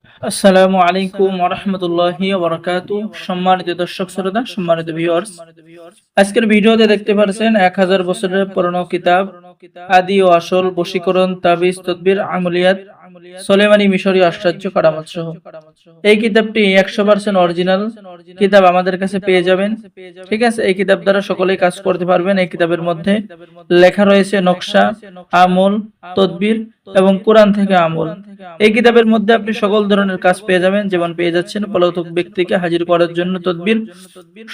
আসসালামু আলাইকুম ওয়া রাহমাতুল্লাহি ওয়া বারাকাতুহু। সম্মানিত দর্শক শ্রোতা, সম্মানিত ভিউয়ার্স, আজকের ভিডিওতে দেখতে পাচ্ছেন 1000 বছরের পুরনো কিতাব আদি ও আসল বশীকরণ তাবিজ তদবির আমলিয়াত সুলেমানি মিশরী আশ্চর্য কারামাত সহ। এই কিতাবটি 100% অরিজিনাল কিতাব আমাদের কাছে পেয়ে যাবেন। ঠিক আছে, এই কিতাব দ্বারা সকলেই কাজ করতে পারবেন। এই কিতাবের মধ্যে লেখা রয়েছে নকশা, আমল, তদবির এবং কোরআন থেকে আমল। এই কিতাবের মধ্যে আপনি সকল ধরনের কাজ পেয়ে যাবেন, যেমন পেয়ে যাচ্ছেন পলাতক ব্যক্তিকে হাজির করার জন্য তদবির,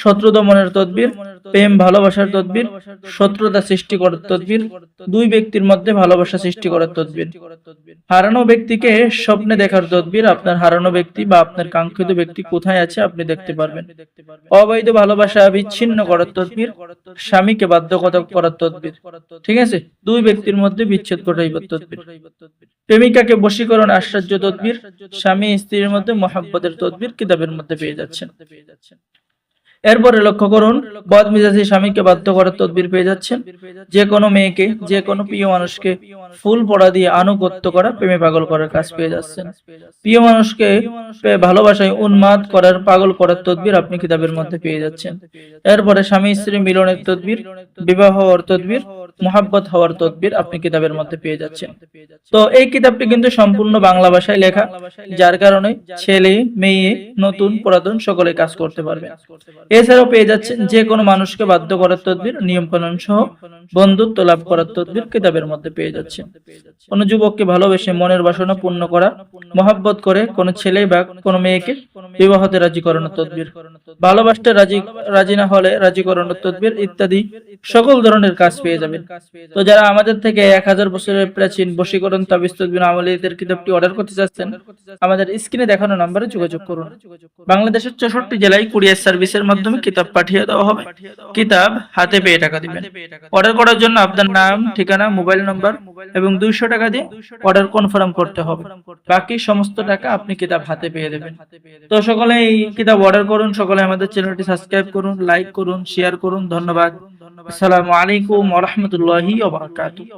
শত্রু দমনের তদবির, প্রেম ভালোবাসার তদবির, শত্রুতা সৃষ্টি করার তদবির, দুই ব্যক্তির মধ্যে ভালোবাসা সৃষ্টি করার তদবির, হারানো ব্যক্তিকে স্বপ্নে দেখার তদবির, আপনার হারানো ব্যক্তি বা আপনার কাঙ্ক্ষিত ব্যক্তি কোথায় আছে আপনি দেখতে পারবেন, অবৈধ ভালোবাসা বিচ্ছিন্ন করার তদবির, স্বামীকে বাধ্যকতা করার তদবির, ঠিক আছে, দুই ব্যক্তির মধ্যে বিচ্ছেদ ঘটাইবার তদবির, প্রেমিকাকে বশীকরণ আশ্চর্য তদবির, স্বামী স্ত্রীর মধ্যে মহাব্বতের তদবির কিতাবের মধ্যে পেয়ে যাচ্ছেন। এরপরে লক্ষ্য করুন, বদমেজাজি স্বামীকে বাধ্য করার তদবির পেয়ে যাচ্ছেন। যে কোনো মেয়েকে, যে কোনো প্রিয় মানুষকে ফুল পড়া দিয়ে আনুগত্য করা, প্রেমে পাগল করার কাজ পেয়ে যাচ্ছেন। প্রিয় মানুষকে ভালোবাসায় উন্মাদ করার, পাগল করার তদবির আপনি কিতাবের মধ্যে পেয়ে যাচ্ছেন। এরপরে স্বামী স্ত্রী মিলনের তদবির, বিবাহ হওয়ার তদবির, মুহাব্বত হওয়ার তদবির আপনি কিতাবের মধ্যে পেয়ে যাচ্ছেন। তো এই কিতাবটি কিন্তু সম্পূর্ণ বাংলা ভাষায় লেখা, যার কারণে ছেলে মেয়ে নতুন পুরাতন সকলে কাজ করতে পারবে। এছাড়াও পেয়ে যাচ্ছেন যে কোনো মানুষকে বাধ্য করার তদবির, নিয়ম কানুন সহ বন্ধুত্ব লাভ করার তদবির কিতাবের মধ্যে পেয়ে যাচ্ছেন। কোনো যুবককে ভালোবেসে মনের বাসনা পূর্ণ করা, মহাব্বত করে কোনো ছেলে বা কোনো মেয়েকে বিবাহতে রাজি করানোর তদবির, ভালোবাসতে রাজি না হলে রাজি করানোর তদবির ইত্যাদি সকল ধরনের কাজ পেয়ে যাবেন। তো যারা আমাদের থেকে 1000 বছরের প্রাচীন বশীকরণ তাবিজ তদবির আমলিয়াতের কিতাবটি অর্ডার করতে চাচ্ছেন, আমাদের স্ক্রিনে দেখানো নম্বরে যোগাযোগ করুন। বাংলাদেশের 64 জেলায় কুরিয়ার সার্ভিসের মাধ্যমে কিতাব পাঠিয়ে দেওয়া হবে। কিতাব হাতে পেয়ে টাকা দিবেন। অর্ডার করার জন্য আপনার নাম, ঠিকানা, মোবাইল নম্বর এবং 200 টাকা দিয়ে অর্ডার কনফার্ম করতে হবে। বাকি সমস্ত টাকা আপনি কিতাব হাতে পেয়ে দেবেন। তো সকলে এই কিতাব অর্ডার করুন, সকলে আমাদের চ্যানেলটি সাবস্ক্রাইব করুন, লাইক করুন, শেয়ার করুন। ধন্যবাদ। আসসালামু আলাইকুম ওয়া রাহমাতুল্লাহি ওয়া বারাকাতুহু।